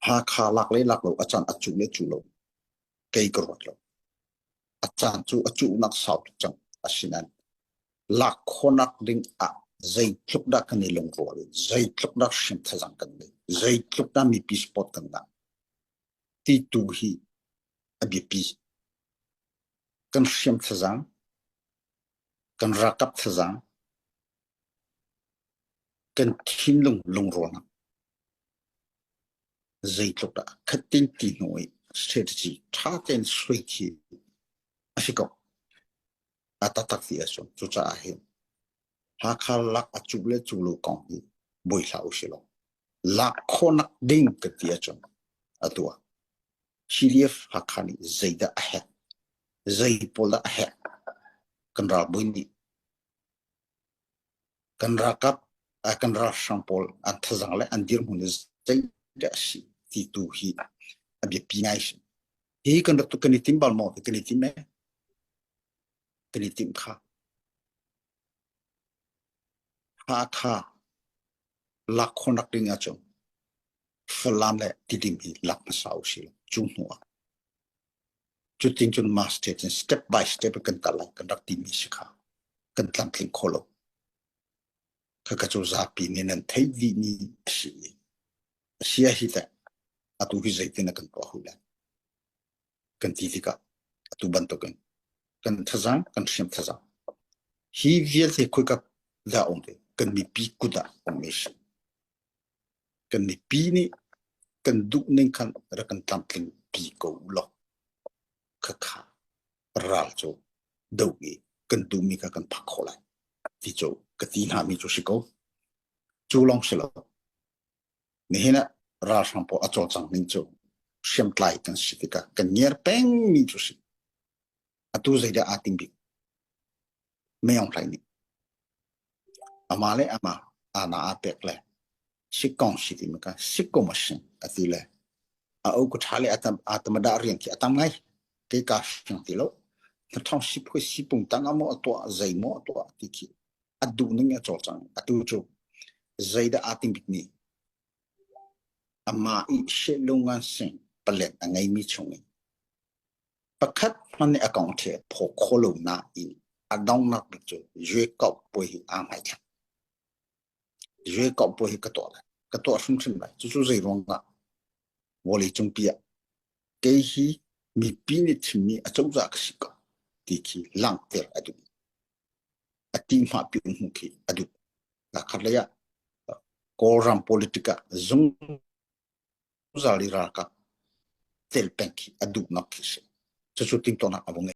ha kha lak le lak lo achan achu le chu lo kei krot lo achan chu achu nak sau chang asinan lak khonak ding a zai tluk da kan ni long ro zai tluk da shim thazang kan ni zai tluk da mi pi spot kan da ti tu hi abi pi kan shim thazang kan rakap thazang kan thin long ro na zai tluk da khatin ti noi strategy tha ten sui ki asiko atatak ti aso chu cha he ha kha lak achu le chu lo kong hi boi la o shilo lak khonak ding ka ti acho atua CDF hakani zaida ahe zai pola ahe kan ra buini kan rakap kan ra sampol an thazang le an dir mun zai da si ti tu hi abi pinai hi kan tu kan timbal mo kan timme kan tim kha ha kha lak khonak ding acho falam le ti dim hi lak na sau si chung nuwa chu ting chun master step by step kan kala kan rak ti mi sikha kan tlang tling kholo ka chu za pi ni nan thai vi ni si sia hi ta atu hi zaitin kan pa hula kan ti ka atu ban to kan thazang kan sim thazang hi vial se khoi ka da ong de kan mi pi ku da ong me si kan mi pi ni kan du ning kan ra kan tlang tling pi ko lo ka kha ral cho dau gi kan du mi ka kan phak kholai ti cho ka ti na mi cho si ko chu long se lo ni hena ra sang po a cho chang ning cho shem tlai kan si ka kan ner peng mi cho si atu zai da ating bi me ong tlai ni amale ama ana apek le sikong si ti ka sikko masin ati le a o ko thale atam da rian ki atam ngai ke ka sang ti lo ta thong si pho si pung tang amo to zai mo to ti ki adu ning a cho chang atu cho zai da ating bi ni ama i she longan sin palet angai mi chung pakhat man ne account the pho kholo na in adong nak bi cho yue kop po hi a mai cha yue kop po hi ka to sum sim lai chu zai rong ga wo li chung pia ke hi mi pi ni thimi a chau za ka si ka ti ki lang ter adu ati ma pi hu ki adu la khala ya koram politika zung zali ra ka tel penki adu nak ki se chu ting to na abong